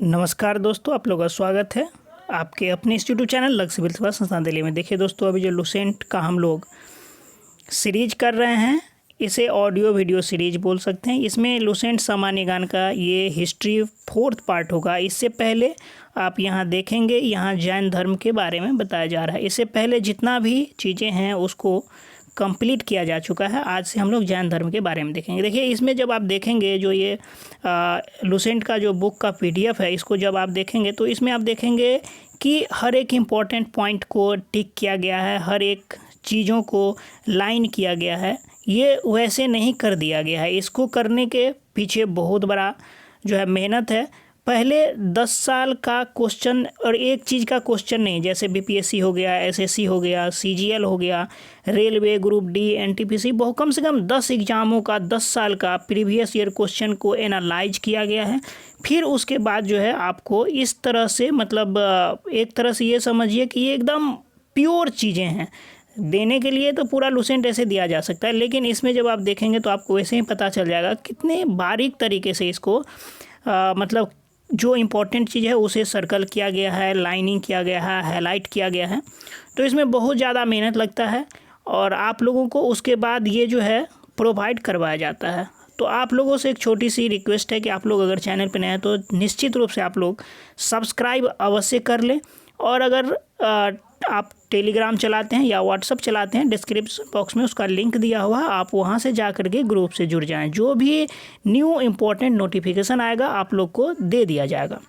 नमस्कार दोस्तों, आप लोगों का स्वागत है आपके अपने इस यूट्यूब चैनल लक्ष्य सिविल सेवा संस्थान दिल्ली में। देखिए दोस्तों, अभी जो लुसेंट का हम लोग सीरीज कर रहे हैं, इसे ऑडियो वीडियो सीरीज बोल सकते हैं। इसमें लुसेंट सामान्य ज्ञान का ये हिस्ट्री 4th पार्ट होगा। इससे पहले आप यहाँ देखेंगे, यहाँ जैन धर्म के बारे में बताया जा रहा है। इससे पहले जितना भी चीज़ें हैं उसको कंप्लीट किया जा चुका है। आज से हम लोग जैन धर्म के बारे में देखेंगे। देखिए, इसमें जब आप देखेंगे जो ये लुसेंट का जो बुक का PDF है, इसको जब आप देखेंगे तो इसमें आप देखेंगे कि हर एक इम्पॉर्टेंट पॉइंट को टिक किया गया है, हर एक चीज़ों को लाइन किया गया है। ये वैसे नहीं कर दिया गया है। इसको करने के पीछे बहुत बड़ा जो है मेहनत है। पहले 10 साल का क्वेश्चन और एक चीज़ का क्वेश्चन नहीं, जैसे BPSC हो गया, SSC हो गया, CGL हो गया, रेलवे, ग्रुप D, NTPC, बहुत कम से कम 10 एग्ज़ामों का 10 साल का प्रीवियस ईयर क्वेश्चन को एनालाइज किया गया है। फिर उसके बाद जो है आपको इस तरह से, मतलब एक तरह से ये समझिए कि ये एकदम प्योर चीज़ें हैं। देने के लिए तो पूरा लुसेंट ऐसे दिया जा सकता है, लेकिन इसमें जब आप देखेंगे तो आपको वैसे ही पता चल जाएगा कितने बारीक तरीके से इसको मतलब जो इम्पोर्टेंट चीज़ है उसे सर्कल किया गया है, लाइनिंग किया गया है, हाईलाइट किया गया है। तो इसमें बहुत ज़्यादा मेहनत लगता है और आप लोगों को उसके बाद ये जो है प्रोवाइड करवाया जाता है। तो आप लोगों से एक छोटी सी रिक्वेस्ट है कि आप लोग अगर चैनल पर नए हैं तो निश्चित रूप से आप लोग सब्सक्राइब अवश्य कर लें। और अगर आप टेलीग्राम चलाते हैं या व्हाट्सअप चलाते हैं, डिस्क्रिप्शन बॉक्स में उसका लिंक दिया हुआ है, आप वहां से जा कर के ग्रुप से जुड़ जाएं। जो भी न्यू इम्पोर्टेंट नोटिफिकेशन आएगा आप लोग को दे दिया जाएगा।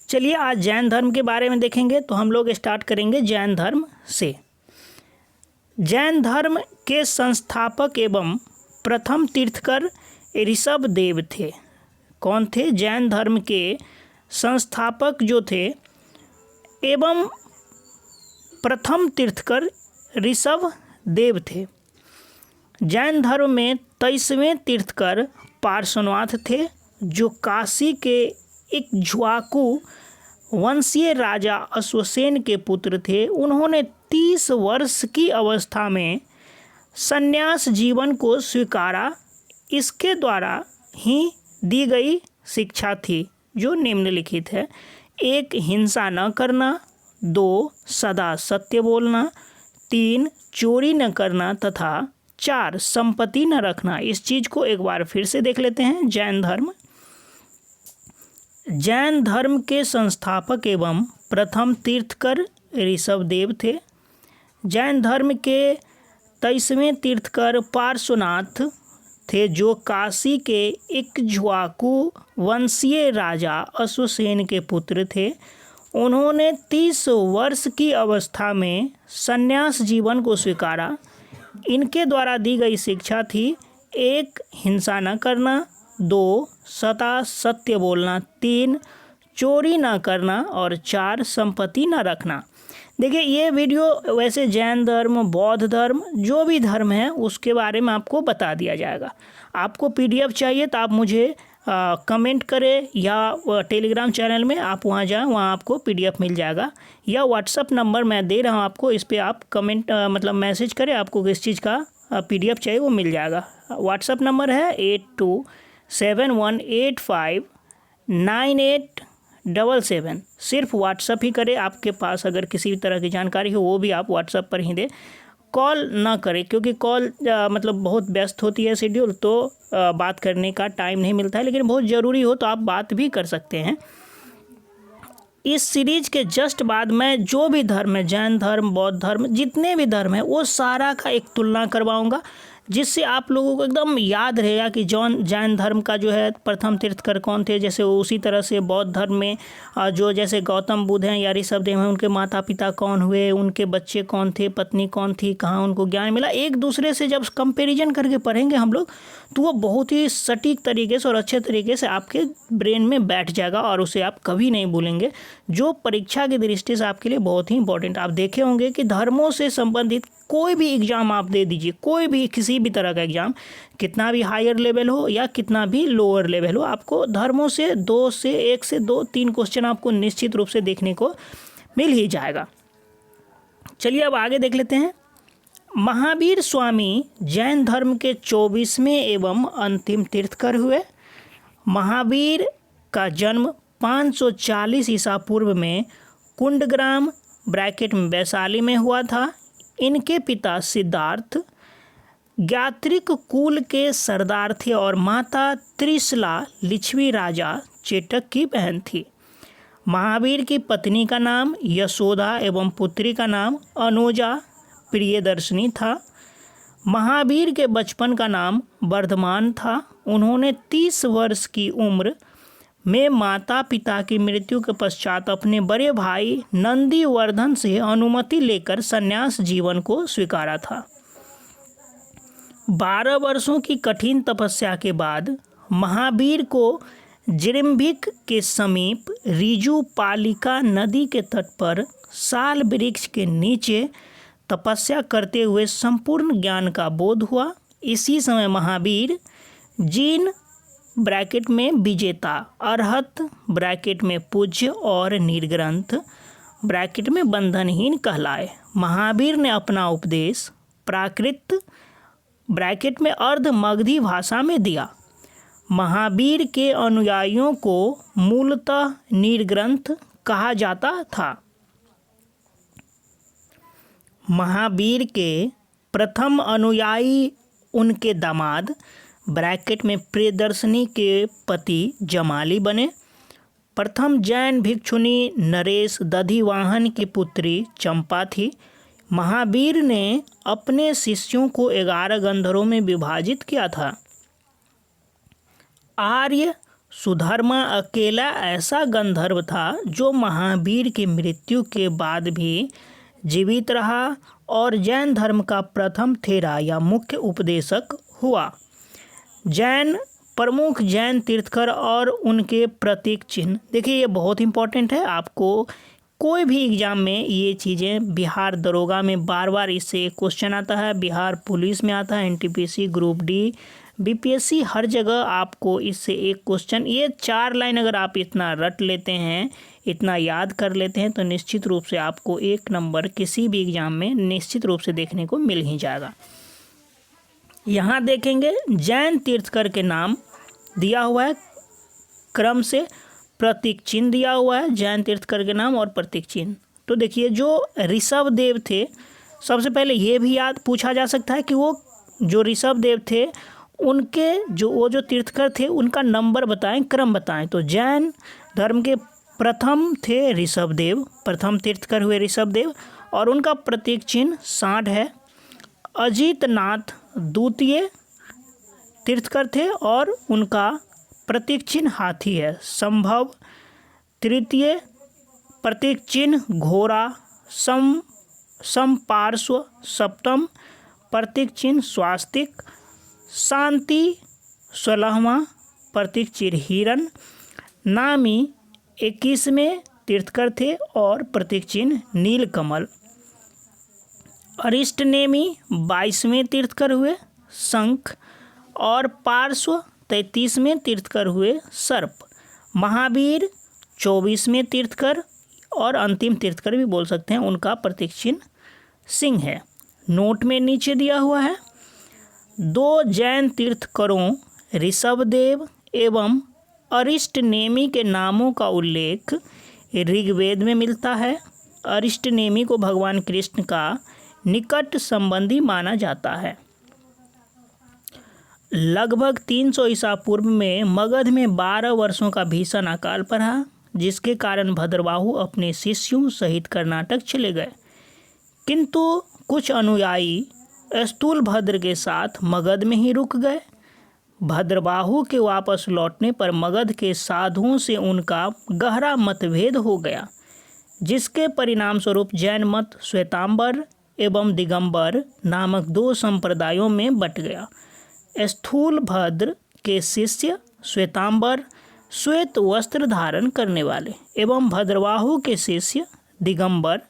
चलिए, आज जैन धर्म के बारे में देखेंगे। तो हम लोग स्टार्ट करेंगे जैन धर्म से। जैन धर्म के संस्थापक एवं प्रथम तीर्थकर ऋषभ देव थे। कौन थे? जैन धर्म के संस्थापक जो थे एवं प्रथम तीर्थकर ऋषभ देव थे। जैन धर्म में 23वें तीर्थकर पार्श्वनाथ थे, जो काशी के इक्ष्वाकु वंशीय राजा अश्वसेन के पुत्र थे। उन्होंने 30 वर्ष की अवस्था में संन्यास जीवन को स्वीकारा। इसके द्वारा ही दी गई शिक्षा थी जो निम्नलिखित है: 1. हिंसा न करना, 2. सदा सत्य बोलना, 3. चोरी न करना तथा 4. संपत्ति न रखना। इस चीज़ को एक बार फिर से देख लेते हैं। जैन धर्म के संस्थापक एवं प्रथम तीर्थकर ऋषभ देव थे। जैन धर्म के 23वें तीर्थकर पार्श्वनाथ थे, जो काशी के इक्ष्वाकु वंशीय राजा अश्वसेन के पुत्र थे। उन्होंने 30 वर्ष की अवस्था में संन्यास जीवन को स्वीकारा। इनके द्वारा दी गई शिक्षा थी: 1. हिंसा न करना, 2. सदा सत्य बोलना, 3. चोरी न करना और 4. संपत्ति न रखना। देखिए, ये वीडियो वैसे जैन धर्म, बौद्ध धर्म, जो भी धर्म है उसके बारे में आपको बता दिया जाएगा। आपको PDF चाहिए तो आप मुझे कमेंट करें या टेलीग्राम चैनल में आप वहाँ जाएं, वहाँ आपको PDF मिल जाएगा। या व्हाट्सअप नंबर मैं दे रहा हूँ आपको, इस पर आप कमेंट मतलब मैसेज करें, आपको किस चीज़ का PDF चाहिए वो मिल जाएगा। व्हाट्सअप नंबर है 8271859877। सिर्फ व्हाट्सअप ही करें। आपके पास अगर किसी भी तरह की जानकारी हो वो भी आप व्हाट्सअप पर ही दें। कॉल ना करें, क्योंकि कॉल मतलब बहुत व्यस्त होती है शेड्यूल, तो बात करने का टाइम नहीं मिलता है। लेकिन बहुत ज़रूरी हो तो आप बात भी कर सकते हैं। इस सीरीज के जस्ट बाद मैं जो भी धर्म है, जैन धर्म, बौद्ध धर्म, जितने भी धर्म है वो सारा का एक तुलना करवाऊंगा, जिससे आप लोगों को एकदम याद रहेगा कि जैन धर्म का जो है प्रथम तीर्थकर कौन थे। जैसे उसी तरह से बौद्ध धर्म में जो जैसे गौतम बुद्ध हैं या ऋषभ देव हैं, उनके माता पिता कौन हुए, उनके बच्चे कौन थे, पत्नी कौन थी, कहाँ उनको ज्ञान मिला। एक दूसरे से जब कंपेरिजन करके पढ़ेंगे हम लोग तो वो बहुत ही सटीक तरीके से और अच्छे तरीके से आपके ब्रेन में बैठ जाएगा और उसे आप कभी नहीं भूलेंगे, जो परीक्षा की दृष्टि से आपके लिए बहुत ही इंपॉर्टेंट। आप देखे होंगे कि धर्मों से संबंधित कोई भी एग्ज़ाम आप दे दीजिए, कोई भी किसी भी तरह का एग्ज़ाम, कितना भी हायर लेवल हो या कितना भी लोअर लेवल हो, आपको धर्मों से 1 से 2 3 क्वेश्चन आपको निश्चित रूप से देखने को मिल ही जाएगा। चलिए अब आगे देख लेते हैं। महावीर स्वामी जैन धर्म के 24वें एवं अंतिम तीर्थकर हुए। महावीर का जन्म 540 ईसा पूर्व में कुंडग्राम ब्रैकेट में वैशाली में हुआ था। इनके पिता सिद्धार्थ ज्ञात्रिक कुल के सरदार थे और माता त्रिशला लिच्छवी राजा चेटक की बहन थी। महावीर की पत्नी का नाम यशोदा एवं पुत्री का नाम अनुजा प्रियदर्शनी था। महावीर के बचपन का नाम वर्धमान था। उन्होंने 30 वर्ष की उम्र में माता पिता की मृत्यु के पश्चात अपने बड़े भाई नंदीवर्धन से अनुमति लेकर संन्यास जीवन को स्वीकारा था। 12 वर्षों की कठिन तपस्या के बाद महावीर को जिरिम्भिक के समीप रिजु पालिका नदी के तट पर साल वृक्ष के नीचे तपस्या करते हुए संपूर्ण ज्ञान का बोध हुआ। इसी समय महावीर जिन ब्रैकेट में विजेता, अरहत ब्रैकेट में पूज्य और निर्ग्रंथ ब्रैकेट में बंधनहीन कहलाए। महावीर ने अपना उपदेश प्राकृत ब्रैकेट में अर्ध मगधी भाषा में दिया। महावीर के अनुयायियों को मूलतः निर्ग्रंथ कहा जाता था। महावीर के प्रथम अनुयायी उनके दामाद ब्रैकेट में प्रियदर्शनी के पति जमाली बने। प्रथम जैन भिक्षुनी नरेश दधिवाहन की पुत्री चंपा थी। महावीर ने अपने शिष्यों को 11 गंधर्वों में विभाजित किया था। आर्य सुधर्मा अकेला ऐसा गंधर्व था जो महावीर की मृत्यु के बाद भी जीवित रहा और जैन धर्म का प्रथम थेरा या मुख्य उपदेशक हुआ। जैन प्रमुख जैन तीर्थकर और उनके प्रतीक चिन्ह, देखिए ये बहुत इंपॉर्टेंट है। आपको कोई भी एग्जाम में ये चीज़ें, बिहार दरोगा में बार बार इससे क्वेश्चन आता है, बिहार पुलिस में आता है, एनटीपीसी, ग्रुप डी, बीपीएससी, हर जगह आपको इससे एक क्वेश्चन, ये 4 लाइन अगर आप इतना रट लेते हैं, इतना याद कर लेते हैं तो निश्चित रूप से आपको 1 नंबर किसी भी एग्जाम में निश्चित रूप से देखने को मिल ही जाएगा। यहाँ देखेंगे जैन तीर्थकर के नाम दिया हुआ है, क्रम से प्रतीक चिन्ह दिया हुआ है, जैन तीर्थकर के नाम और प्रतीक चिन्ह। तो देखिए जो ऋषभ देव थे, सबसे पहले ये भी याद पूछा जा सकता है कि वो जो ऋषभ देव थे उनके जो तीर्थकर थे उनका नंबर बताएं, क्रम बताएं। तो जैन धर्म के प्रथम थे ऋषभ देव, प्रथम तीर्थकर हुए ऋषभ देव और उनका प्रतीक चिन्ह सांड है। अजितनाथ द्वितीय तीर्थकर थे और उनका प्रतीक चिन्ह हाथी है। संभव तृतीय, प्रतीक चिन्ह घोड़ा। समपार्श्व सप्तम, प्रतीक चिन्ह स्वास्तिक। शांति 16वां, प्रतीक चिन्ह हिरण। नामी 21वें तीर्थकर थे और प्रतीक चिन्ह नीलकमल। अरिष्टनेमी 22वें तीर्थकर हुए शंख और पार्श्व 33वें तीर्थकर हुए सर्प। महावीर 24वें तीर्थकर और अंतिम तीर्थकर भी बोल सकते हैं, उनका प्रतीक चिन्ह सिंह है। नोट में नीचे दिया हुआ है 2 जैन तीर्थकरों ऋषभदेव एवं अरिष्टनेमी के नामों का उल्लेख ऋग्वेद में मिलता है। अरिष्टनेमी को भगवान कृष्ण का निकट संबंधी माना जाता है। लगभग 300 ईसा पूर्व में मगध में 12 वर्षों का भीषण अकाल पड़ा, जिसके कारण भद्रबाहु अपने शिष्यों सहित कर्नाटक चले गए, किंतु कुछ अनुयायी स्थूलभद्र के साथ मगध में ही रुक गए। भद्रबाहु के वापस लौटने पर मगध के साधुओं से उनका गहरा मतभेद हो गया, जिसके परिणाम स्वरूप जैन मत श्वेतांबर एवं दिगंबर नामक 2 संप्रदायों में बट गया। स्थूलभद्र के शिष्य श्वेतांबर श्वेत वस्त्र धारण करने वाले एवं भद्रबाहु के शिष्य दिगंबर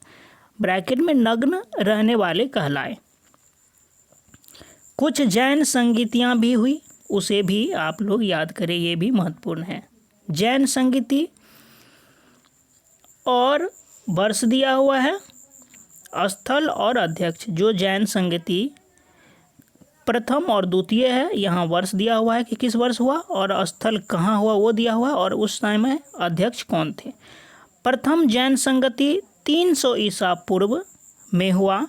ब्रैकेट में नग्न रहने वाले कहलाए। कुछ जैन संगीतियाँ भी हुई, उसे भी आप लोग याद करें, ये भी महत्वपूर्ण है। जैन संगीति और वर्ष दिया हुआ है, स्थल और अध्यक्ष। जो जैन संगीति प्रथम और द्वितीय है, यहाँ वर्ष दिया हुआ है कि किस वर्ष हुआ, और स्थल कहाँ हुआ वो दिया हुआ है, और उस समय अध्यक्ष कौन थे। प्रथम जैन संगति 300 ईसा पूर्व में हुआ,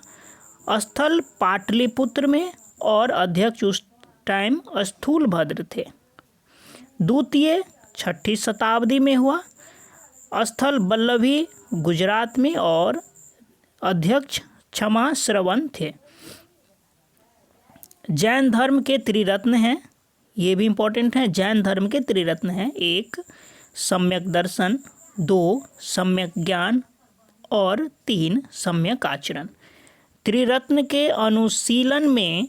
स्थल पाटलिपुत्र में, और अध्यक्ष उस टाइम स्थूलभद्र थे। द्वितीय 6ठी शताब्दी में हुआ, स्थल वल्लभी गुजरात में, और अध्यक्ष क्षमा श्रवण थे। जैन धर्म के त्रिरत्न हैं, ये भी इम्पोर्टेंट है। जैन धर्म के त्रिरत्न हैं, 1 सम्यक दर्शन, 2 सम्यक ज्ञान, और 3 सम्यक आचरण। त्रिरत्न के अनुशीलन में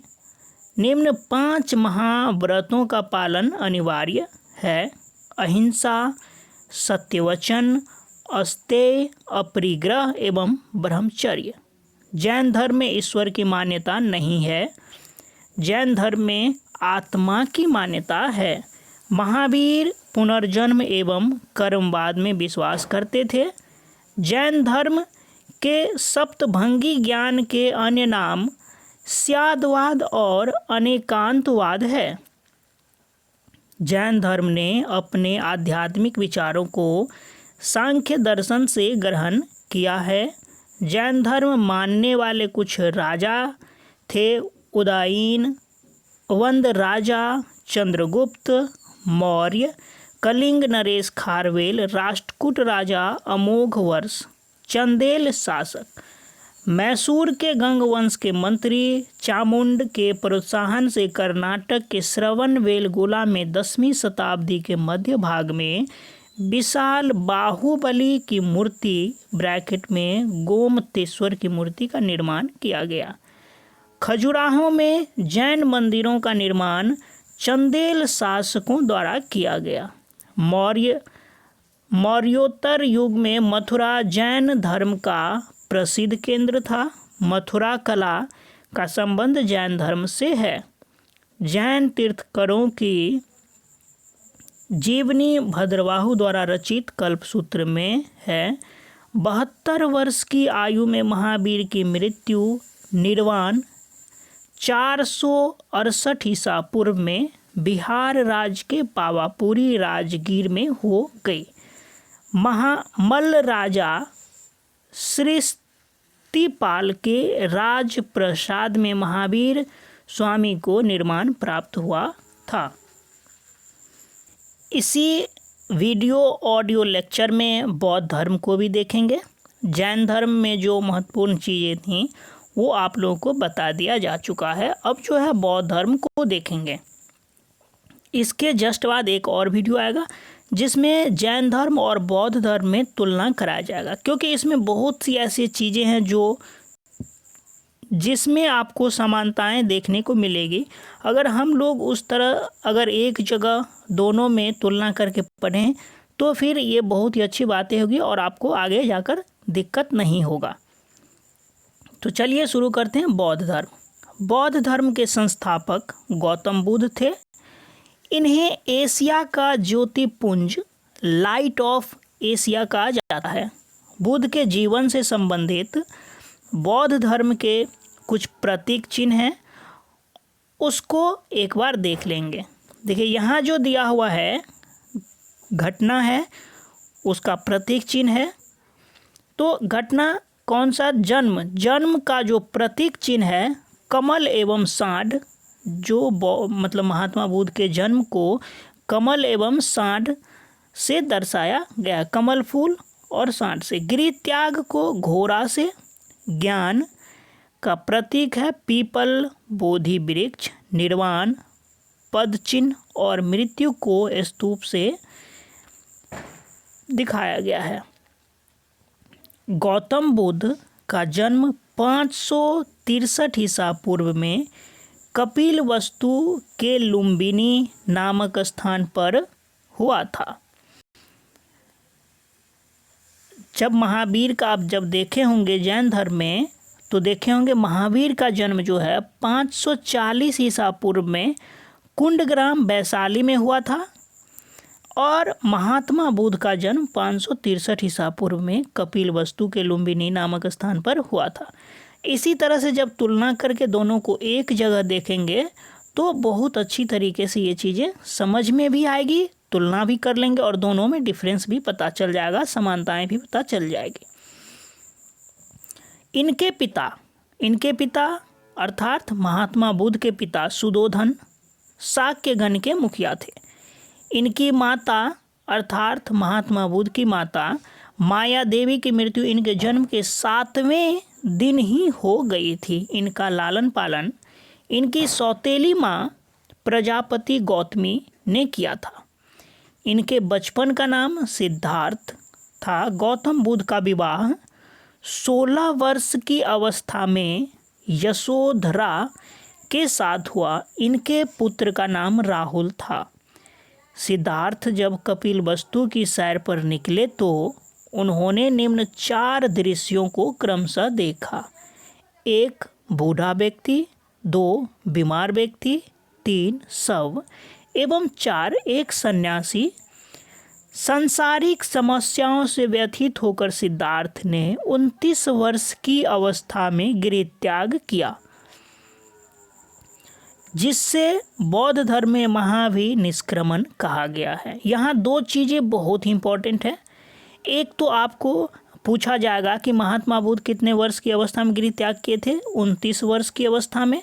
निम्न 5 महाव्रतों का पालन अनिवार्य है: अहिंसा, सत्यवचन, अस्तेय, अपरिग्रह एवं ब्रह्मचर्य। जैन धर्म में ईश्वर की मान्यता नहीं है। जैन धर्म में आत्मा की मान्यता है। महावीर पुनर्जन्म एवं कर्मवाद में विश्वास करते थे। जैन धर्म के सप्तभंगी ज्ञान के अन्य नाम स्यादवाद और अनेकांतवाद है। जैन धर्म ने अपने आध्यात्मिक विचारों को सांख्य दर्शन से ग्रहण किया है। जैन धर्म मानने वाले कुछ राजा थे: उदयन, वंद राजा, चंद्रगुप्त मौर्य, कलिंग नरेश खारवेल, राष्ट्रकूट राजा, अमोघ वर्ष, चंदेल शासक, मैसूर के गंगवंश के मंत्री, चामुंड के प्रोत्साहन से कर्नाटक के श्रवणबेलगोला में 10वीं शताब्दी के मध्य भाग में विशाल बाहुबली की मूर्ति ब्रैकेट में गोमतेश्वर की मूर्ति का निर्माण किया गया। खजुराहो में जैन मंदिरों का निर्माण चंदेल शासकों द्वारा किया गया। मौर्योत्तर युग में मथुरा जैन धर्म का प्रसिद्ध केंद्र था। मथुरा कला का संबंध जैन धर्म से है। जैन तीर्थंकरों की जीवनी भद्रबाहु द्वारा रचित कल्पसूत्र में है। 72 वर्ष की आयु में महावीर की मृत्यु निर्वाण 468 ईसा पूर्व में बिहार राज्य के पावापुरी राजगीर में हो गई। मल्ल राजा सृष्टिपाल के राजप्रसाद में महावीर स्वामी को निर्माण प्राप्त हुआ था। इसी वीडियो ऑडियो लेक्चर में बौद्ध धर्म को भी देखेंगे। जैन धर्म में जो महत्वपूर्ण चीज़ें थीं वो आप लोगों को बता दिया जा चुका है। अब जो है बौद्ध धर्म को देखेंगे। इसके जस्ट बाद एक और वीडियो आएगा जिसमें जैन धर्म और बौद्ध धर्म में तुलना कराया जाएगा, क्योंकि इसमें बहुत सी ऐसी चीज़ें हैं जिसमें आपको समानताएं देखने को मिलेगी। अगर हम लोग उस तरह अगर एक जगह दोनों में तुलना करके पढ़ें तो फिर ये बहुत ही अच्छी बातें होगी और आपको आगे जाकर दिक्कत नहीं होगा। तो चलिए शुरू करते हैं। बौद्ध धर्म। बौद्ध धर्म के संस्थापक गौतम बुद्ध थे। इन्हें एशिया का ज्योतिपुंज, लाइट ऑफ एशिया कहा जाता है। बुद्ध के जीवन से संबंधित बौद्ध धर्म के कुछ प्रतीक चिन्ह हैं, उसको एक बार देख लेंगे। देखिए यहाँ जो दिया हुआ है घटना है, उसका प्रतीक चिन्ह है। तो घटना कौन सा? जन्म का जो प्रतीक चिन्ह है कमल एवं सांड, जो मतलब महात्मा बुद्ध के जन्म को कमल एवं सांड से दर्शाया गया। कमल फूल और सांड से। गृह त्याग को घोड़ा से। ज्ञान का प्रतीक है पीपल, बोधि वृक्ष। निर्वाण पद चिन्ह और मृत्यु को स्तूप से दिखाया गया है। गौतम बुद्ध का जन्म 563 ईसा पूर्व में कपिलवस्तु के लुम्बिनी नामक स्थान पर हुआ था। जब महावीर का आप जब देखे होंगे जैन धर्म में, तो देखे होंगे महावीर का जन्म जो है 540 ईसा पूर्व में कुंडग्राम वैशाली में हुआ था, और महात्मा बुद्ध का जन्म 563 ईसा पूर्व में कपिलवस्तु के लुम्बिनी नामक स्थान पर हुआ था। इसी तरह से जब तुलना करके दोनों को एक जगह देखेंगे तो बहुत अच्छी तरीके से ये चीज़ें समझ में भी आएगी, तुलना भी कर लेंगे और दोनों में डिफरेंस भी पता चल जाएगा, समानताएं भी पता चल जाएगी। इनके पिता अर्थात महात्मा बुद्ध के पिता सुदोधन शाक्य गण के मुखिया थे। इनकी माता अर्थात महात्मा बुद्ध की माता माया देवी की मृत्यु इनके जन्म के 7वें दिन ही हो गई थी। इनका लालन पालन इनकी सौतेली माँ प्रजापति गौतमी ने किया था। इनके बचपन का नाम सिद्धार्थ था। गौतम बुद्ध का विवाह 16 वर्ष की अवस्था में यशोधरा के साथ हुआ। इनके पुत्र का नाम राहुल था। सिद्धार्थ जब कपिलवस्तु की सैर पर निकले तो उन्होंने निम्न 4 दृश्यों को क्रमशः देखा। 1 बूढ़ा व्यक्ति, 2 बीमार व्यक्ति, 3 शव एवं 4 एक सन्यासी। सांसारिक समस्याओं से व्यथित होकर सिद्धार्थ ने 29 वर्ष की अवस्था में गृह त्याग किया, जिससे बौद्ध धर्म में महावीर निष्क्रमण कहा गया है। यहाँ 2 चीज़ें बहुत ही इंपॉर्टेंट है। एक तो आपको पूछा जाएगा कि महात्मा बुद्ध कितने वर्ष की अवस्था में गृह त्याग किए थे? 29 वर्ष की अवस्था में।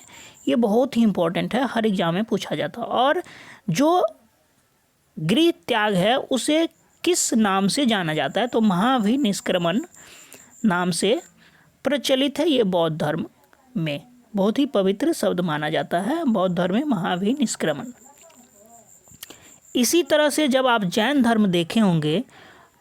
ये बहुत ही इंपॉर्टेंट है, हर एग्जाम में पूछा जाता है। और जो गृह त्याग है उसे किस नाम से जाना जाता है? तो महावीर निष्क्रमण नाम से प्रचलित है। ये बौद्ध धर्म में बहुत ही पवित्र शब्द माना जाता है, बौद्ध धर्म में महावीर निष्क्रमण। इसी तरह से जब आप जैन धर्म देखे होंगे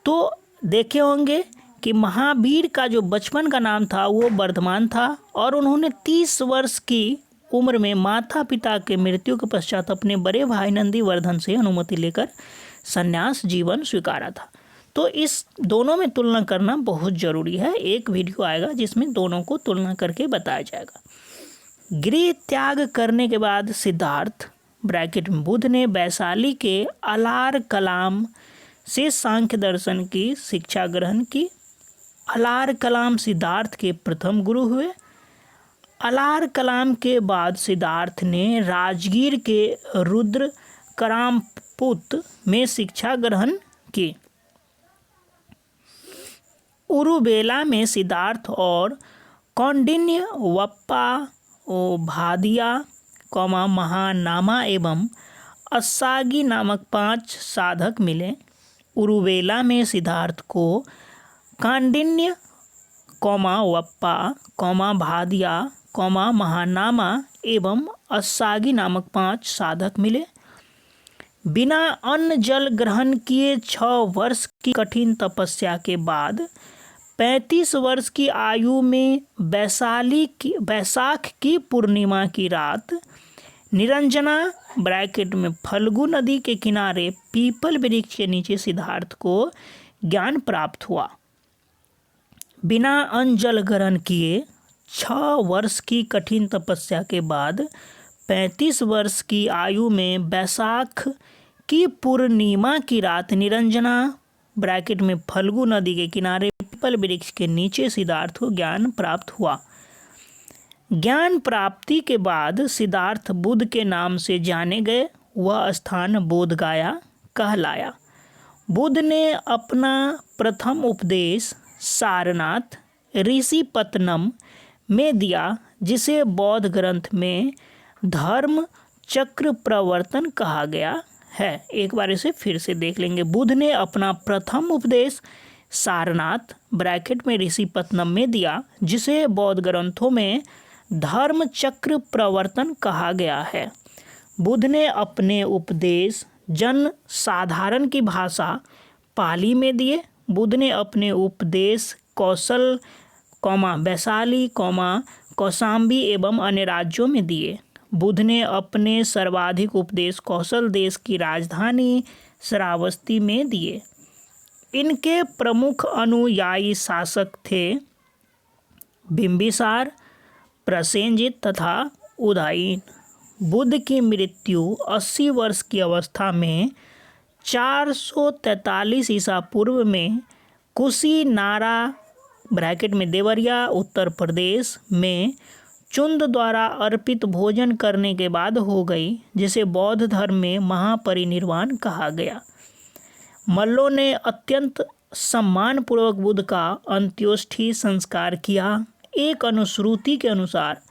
तो देखे होंगे कि महावीर का जो बचपन का नाम था वो वर्धमान था और उन्होंने 30 वर्ष की उम्र में माता पिता के मृत्यु के पश्चात अपने बड़े भाई नंदीवर्धन से अनुमति लेकर संन्यास जीवन स्वीकारा था। तो इस दोनों में तुलना करना बहुत ज़रूरी है। एक वीडियो आएगा जिसमें दोनों को तुलना करके बताया जाएगा। गृह त्याग करने के बाद सिद्धार्थ ब्रैकेट में बुद्ध ने वैशाली के अलार कलाम से सांख्य दर्शन की शिक्षा ग्रहण की। अलार कलाम सिद्धार्थ के प्रथम गुरु हुए। अलार कलाम के बाद सिद्धार्थ ने राजगीर के रुद्र करामपुत में शिक्षा ग्रहण की। उरुबेला में सिद्धार्थ और कौंडिन्य वप्पा भादिया महानामा एवं अस्सागी नामक 5 साधक मिले। उरुबेला में सिद्धार्थ को कौंडिन्य वप्पा भादिया महानामा एवं अस्सागी नामक 5 साधक मिले। बिना अन्न जल ग्रहण किए 6 वर्ष की कठिन तपस्या के बाद 35 वर्ष की आयु में बैसाख की पूर्णिमा की रात निरंजना ब्रैकेट में फल्गु नदी के किनारे पीपल वृक्ष के नीचे सिद्धार्थ को ज्ञान प्राप्त हुआ। बिना अन्न जल ग्रहण किए 6 वर्ष की कठिन तपस्या के बाद 35 वर्ष की आयु में बैसाख की पूर्णिमा की रात निरंजना ब्रैकेट में फल्गु नदी के किनारे पीपल वृक्ष के नीचे सिद्धार्थ को ज्ञान प्राप्त हुआ। ज्ञान प्राप्ति के बाद सिद्धार्थ बुद्ध के नाम से जाने गए। वह स्थान बोधगया कहलाया। बुद्ध ने अपना प्रथम उपदेश सारनाथ ऋषिपत्तनम में दिया, जिसे बौद्ध ग्रंथ में धर्म चक्र प्रवर्तन कहा गया है। एक बार इसे फिर से देख लेंगे। बुद्ध ने अपना प्रथम उपदेश सारनाथ ब्रैकेट में ऋषिपत्तनम में दिया, जिसे बौद्ध ग्रंथों में धर्म चक्र प्रवर्तन कहा गया है। बुद्ध ने अपने उपदेश जन साधारण की भाषा पाली में दिए। बुद्ध ने अपने उपदेश कौशल वैशाली कौशाम्बी एवं अन्य राज्यों में दिए। बुद्ध ने अपने सर्वाधिक उपदेश कौशल देश की राजधानी श्रावस्ती में दिए। इनके प्रमुख अनुयायी शासक थे बिंबिसार, प्रसेनजित तथा उदयन। बुद्ध की मृत्यु 80 वर्ष की अवस्था में 443 ईसा पूर्व में कुशीनारा ब्रैकेट में देवरिया उत्तर प्रदेश में चुंद द्वारा अर्पित भोजन करने के बाद हो गई, जिसे बौद्ध धर्म में महापरिनिर्वाण कहा गया। मल्लों ने अत्यंत सम्मानपूर्वक बुद्ध का अंत्योष्ठि संस्कार किया। एक अनुश्रुति के अनुसार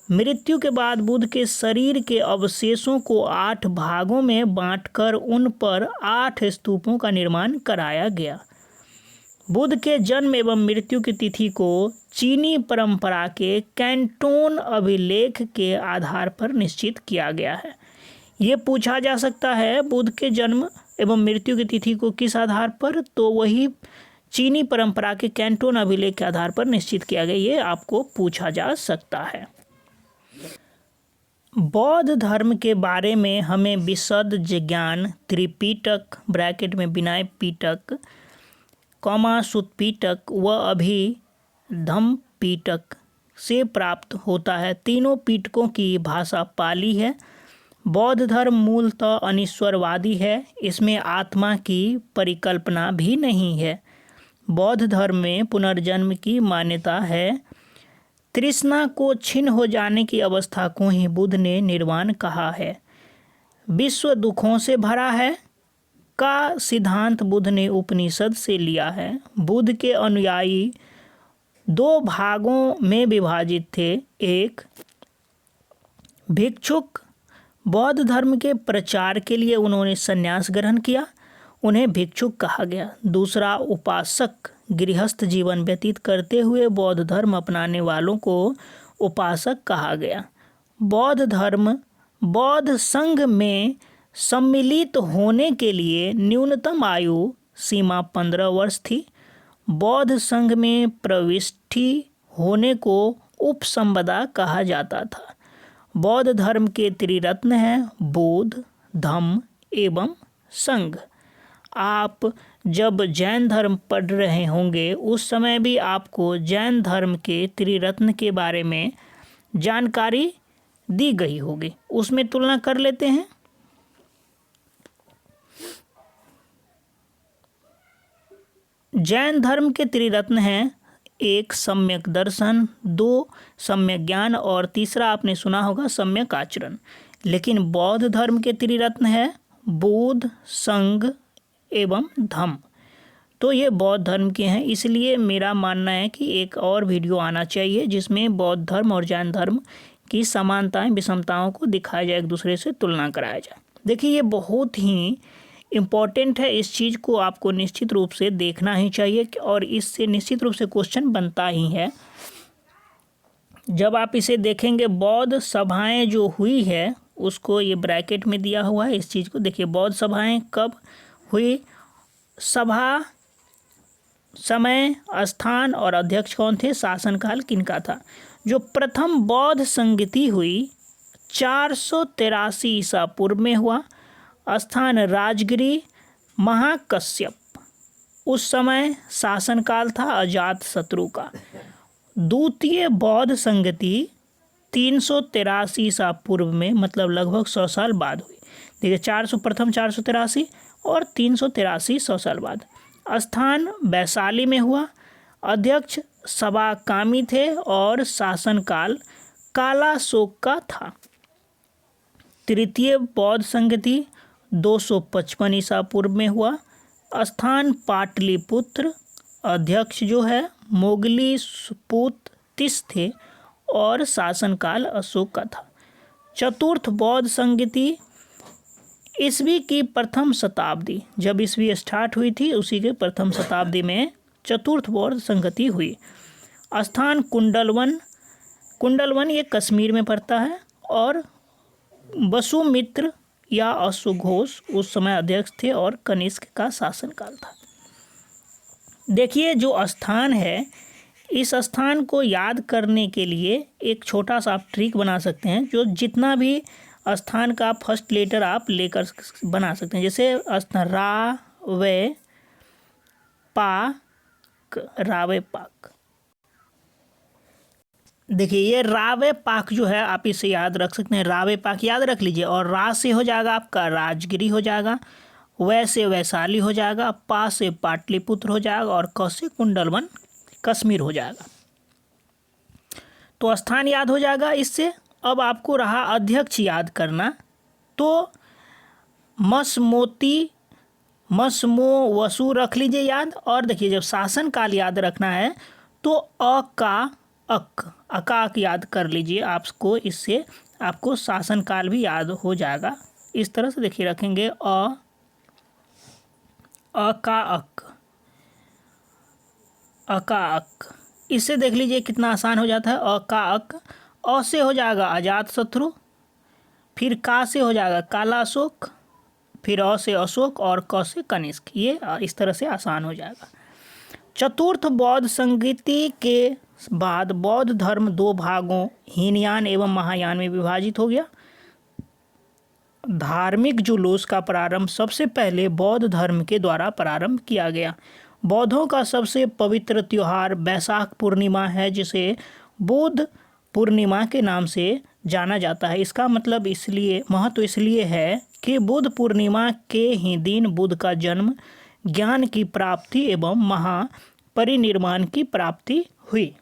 मृत्यु के बाद बुद्ध के शरीर के अवशेषों को 8 भागों में बांटकर उन पर 8 स्तूपों का निर्माण कराया गया। बुद्ध के जन्म एवं मृत्यु की तिथि को चीनी परंपरा के कैंटोन अभिलेख के आधार पर निश्चित किया गया है। ये पूछा जा सकता है बुद्ध के जन्म एवं मृत्यु की तिथि को किस आधार पर, तो वही चीनी परंपरा के कैंटोन अभिलेख के आधार पर निश्चित किया गया। ये आपको पूछा जा सकता है। बौद्ध धर्म के बारे में हमें विशद ज्ञान त्रिपिटक ब्रैकेट में विनय पिटक सुत्त पिटक व अभिधम्म पिटक से प्राप्त होता है। तीनों पिटकों की भाषा पाली है। बौद्ध धर्म मूलतः अनिश्वरवादी है। इसमें आत्मा की परिकल्पना भी नहीं है। बौद्ध धर्म में पुनर्जन्म की मान्यता है। तृष्णा को छिन्न हो जाने की अवस्था को ही बुद्ध ने निर्वाण कहा है। विश्व दुखों से भरा है का सिद्धांत बुद्ध ने उपनिषद से लिया है। बुद्ध के अनुयायी 2 भागों में विभाजित थे। एक भिक्षुक, बौद्ध धर्म के प्रचार के लिए उन्होंने संन्यास ग्रहण किया, उन्हें भिक्षुक कहा गया। दूसरा उपासक, गृहस्थ जीवन व्यतीत करते हुए बौद्ध धर्म अपनाने वालों को उपासक कहा गया। बौद्ध धर्म बौद्ध संघ में सम्मिलित होने के लिए न्यूनतम आयु सीमा 15 वर्ष थी। बौद्ध संघ में प्रविष्टि होने को उपसंपदा कहा जाता था। बौद्ध धर्म के त्रिरत्न हैं बुद्ध, धम्म एवं संघ। आप जब जैन धर्म पढ़ रहे होंगे उस समय भी आपको जैन धर्म के त्रिरत्न के बारे में जानकारी दी गई होगी। उसमें तुलना कर लेते हैं। जैन धर्म के त्रिरत्न हैं 1 सम्यक दर्शन, 2 सम्यक ज्ञान और तीसरा आपने सुना होगा सम्यक आचरण। लेकिन बौद्ध धर्म के त्रिरत्न है बुद्ध, संघ एवं धम्म। तो ये बौद्ध धर्म के हैं। इसलिए मेरा मानना है कि एक और वीडियो आना चाहिए जिसमें बौद्ध धर्म और जैन धर्म की समानताएं विषमताओं को दिखाया जाए, एक दूसरे से तुलना कराया जाए। देखिए ये बहुत ही इम्पॉर्टेंट है। इस चीज़ को आपको निश्चित रूप से देखना ही चाहिए और इससे निश्चित रूप से क्वेश्चन बनता ही है। जब आप इसे देखेंगे बौद्ध सभाएं जो हुई है उसको ये ब्रैकेट में दिया हुआ है। इस चीज़ को देखिए बौद्ध सभाएं कब हुई, सभा समय, स्थान और अध्यक्ष कौन थे, शासनकाल किनका था। जो प्रथम बौद्ध संगति हुई 483 ईसा पूर्व में हुआ। स्थान राजगिरी, महाकश्यप, उस समय शासनकाल था अजातशत्रु का। द्वितीय बौद्ध संगति 383 ईसा पूर्व में, मतलब लगभग 100 साल बाद हुई। देखिए 483 और 383 100 साल बाद। स्थान वैशाली में हुआ। अध्यक्ष सबाकामी थे और शासनकाल कालाशोक का था। तृतीय बौद्ध संगति 255 ईसा पूर्व में हुआ। स्थान पाटलिपुत्र। अध्यक्ष जो है मोगली पुत्तिस थे और शासनकाल अशोक का था। चतुर्थ बौद्ध संगति ईस्वी की प्रथम शताब्दी, जब ईस्वी स्टार्ट हुई थी उसी के प्रथम शताब्दी में चतुर्थ बौद्ध संगति हुई। स्थान कुंडलवन। कुंडलवन ये कश्मीर में पड़ता है और वसुमित्र या अश्वघोष उस समय अध्यक्ष थे और कनिष्क का शासनकाल था। देखिए जो स्थान है, इस स्थान को याद करने के लिए एक छोटा सा आप ट्रिक बना सकते हैं। जो जितना भी स्थान का फर्स्ट लेटर आप लेकर बना सकते हैं। जैसे स्थान रावे पाक, रावे पाक। देखिए ये रावे पाक जो है आप इसे याद रख सकते हैं। रावे पाक याद रख लीजिए। और रा से हो जाएगा आपका राजगिरी हो जाएगा, वै से वैशाली हो जाएगा, पा से पाटलिपुत्र हो जाएगा और क से कुंडलवन कश्मीर हो जाएगा। तो स्थान याद हो जाएगा इससे। अब आपको रहा अध्यक्ष याद करना। तो मसमोवसु रख लीजिए याद। और देखिए जब शासन काल याद रखना है तो अकाक याद कर लीजिए आपको। इससे आपको शासन काल भी याद हो जाएगा। इस तरह से देखिए रखेंगे अकाक। इससे देख लीजिए कितना आसान हो जाता है। अकाक। अ से हो जाएगा अजात शत्रु, फिर का से हो जाएगा कालाशोक, फिर अ से अशोक और क से कनिष्क। ये इस तरह से आसान हो जाएगा। चतुर्थ बौद्ध संगीति के बाद बौद्ध धर्म दो भागों हीनयान एवं महायान में विभाजित हो गया। धार्मिक जुलूस का प्रारंभ सबसे पहले बौद्ध धर्म के द्वारा प्रारंभ किया गया। बौद्धों का सबसे पवित्र त्योहार वैशाख पूर्णिमा है, जिसे बुद्ध पूर्णिमा के नाम से जाना जाता है। इसका मतलब महत्व इसलिए है कि बुद्ध पूर्णिमा के ही दिन बुद्ध का जन्म, ज्ञान की प्राप्ति एवं महापरिनिर्वाण की प्राप्ति हुई।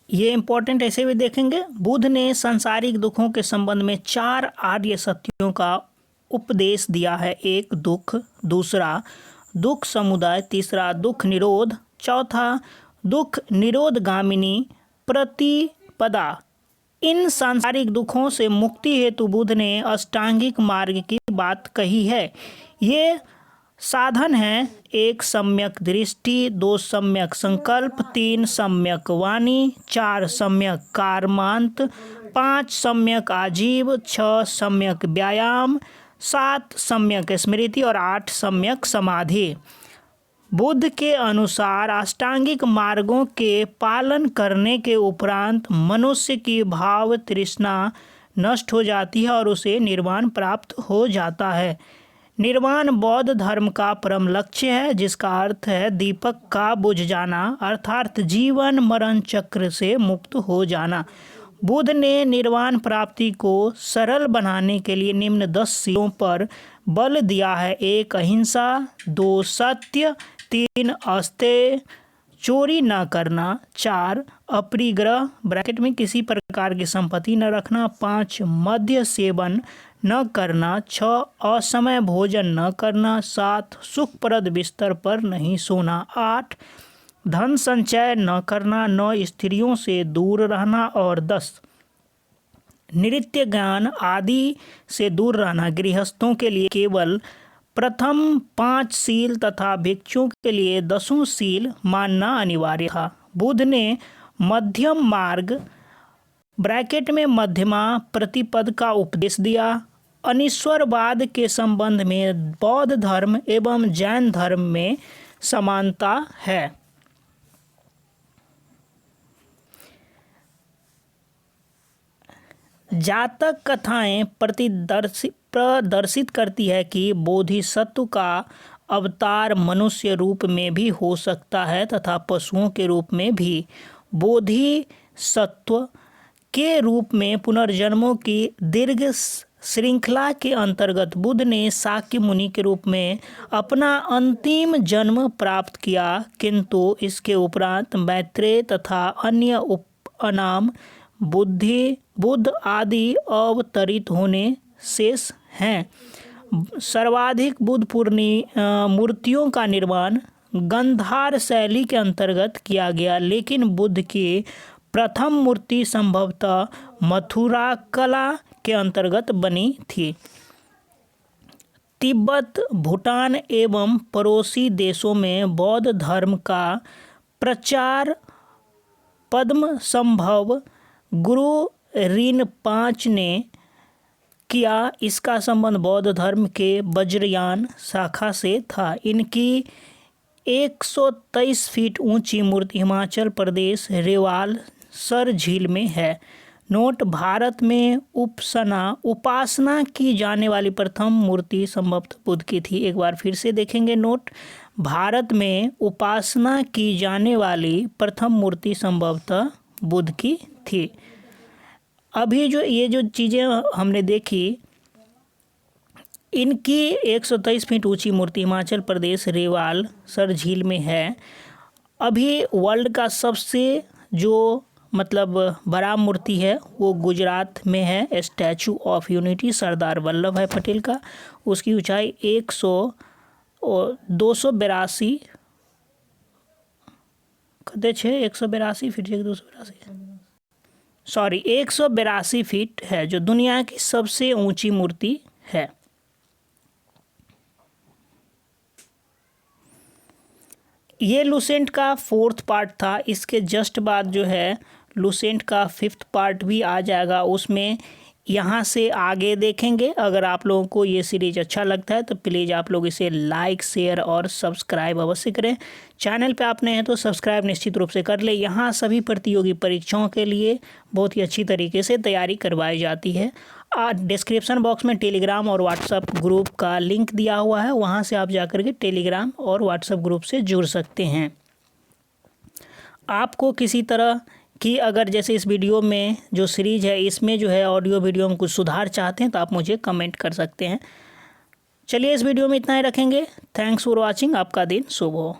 ये इंपॉर्टेंट ऐसे भी देखेंगे। बुद्ध ने सांसारिक दुखों के संबंध में 4 आर्य सत्यों का उपदेश दिया है। एक दुख, दूसरा दुख समुदाय, तीसरा दुख निरोध, चौथा दुख निरोधगामिनी प्रतिपदा। इन सांसारिक दुखों से मुक्ति हेतु बुद्ध ने अष्टांगिक मार्ग की बात कही है। ये साधन है: 1 सम्यक दृष्टि, 2 सम्यक संकल्प, 3 सम्यक वाणी, 4 सम्यक कर्मांत, 5 सम्यक आजीव, 6 सम्यक व्यायाम, 7 सम्यक स्मृति और 8 सम्यक समाधि। बुद्ध के अनुसार अष्टांगिक मार्गों के पालन करने के उपरांत मनुष्य की भाव तृष्णा नष्ट हो जाती है और उसे निर्वाण प्राप्त हो जाता है। निर्वाण बौद्ध धर्म का परम लक्ष्य है, जिसका अर्थ है दीपक का बुझ जाना, अर्थात जीवन मरण चक्र से मुक्त हो जाना। बुद्ध ने निर्वाण प्राप्ति को सरल बनाने के लिए निम्न 10 सीलों पर बल दिया है: 1 अहिंसा, 2 सत्य, 3 अस्तेय, चोरी न करना, 4 अपरिग्रह ब्रैकेट में किसी प्रकार की संपत्ति न रखना, 5 मद्य सेवन न करना, 6 असमय भोजन न करना, 7 सुखप्रद बिस्तर पर नहीं सोना, 8 धन संचय न करना, 9 स्त्रियों से दूर रहना और 10 नृत्य ज्ञान आदि से दूर रहना। गृहस्थों के लिए केवल प्रथम 5 सील तथा भिक्षुओं के लिए 10 सील मानना अनिवार्य था। बुद्ध ने मध्यम मार्ग ब्रैकेट में मध्यमा प्रतिपद का उपदेश दिया। अनिश्वरवाद के संबंध में बौद्ध धर्म एवं जैन धर्म में समानता है। जातक कथाएं प्रदर्शित करती है कि बोधिसत्व का अवतार मनुष्य रूप में भी हो सकता है तथा पशुओं के रूप में भी। बोधिसत्व के रूप में पुनर्जन्मों की दीर्घ श्रृंखला के अंतर्गत बुद्ध ने शाक्य मुनि के रूप में अपना अंतिम जन्म प्राप्त किया, किंतु इसके उपरांत मैत्रेय तथा अन्य उपनाम बुद्ध आदि अवतरित होने शेष हैं। सर्वाधिक बुद्ध मूर्तियों का निर्माण गांधार शैली के अंतर्गत किया गया, लेकिन बुद्ध की प्रथम मूर्ति संभवतः मथुरा कला के अंतर्गत बनी थी। तिब्बत, भूटान एवं पड़ोसी देशों में बौद्ध धर्म का प्रचार पद्म संभव गुरु रिनपाच ने किया। इसका संबंध बौद्ध धर्म के वज्रयान शाखा से था। इनकी 123 फीट ऊंची मूर्ति हिमाचल प्रदेश रेवाल सर झील में है। नोट: भारत में उपासना की जाने वाली प्रथम मूर्ति संभवतः बुद्ध की थी। एक बार फिर से देखेंगे नोट: भारत में उपासना की जाने वाली प्रथम मूर्ति संभवतः बुद्ध की थी। अभी जो चीज़ें हमने देखी, इनकी 123 फीट ऊंची मूर्ति हिमाचल प्रदेश रेवाल सर झील में है। अभी वर्ल्ड का सबसे जो मतलब बड़ा मूर्ति है वो गुजरात में है, statue of unity Sardar Vallabh भाई पटेल का। उसकी ऊंचाई 282 कते छे 182 फीट 182 फीट है, जो दुनिया की सबसे ऊंची मूर्ति है। ये लूसेंट का 4th पार्ट था। इसके जस्ट बाद जो है लूसेंट का 5th पार्ट भी आ जाएगा, उसमें यहाँ से आगे देखेंगे। अगर आप लोगों को ये सीरीज अच्छा लगता है तो प्लीज़ आप लोग इसे लाइक शेयर और सब्सक्राइब अवश्य करें। चैनल पे आप नए हैं तो सब्सक्राइब निश्चित रूप से कर ले। यहाँ सभी प्रतियोगी परीक्षाओं के लिए बहुत ही अच्छी तरीके से तैयारी करवाई जाती है। डिस्क्रिप्शन बॉक्स में टेलीग्राम और व्हाट्सएप ग्रुप का लिंक दिया हुआ है, वहाँ से आप जाकर के टेलीग्राम और व्हाट्सएप ग्रुप से जुड़ सकते हैं। आपको किसी तरह कि अगर जैसे इस वीडियो में जो सीरीज है इसमें जो है ऑडियो वीडियो में कुछ सुधार चाहते हैं तो आप मुझे कमेंट कर सकते हैं। चलिए इस वीडियो में इतना ही रखेंगे। Thanks for watching. आपका दिन शुभ हो।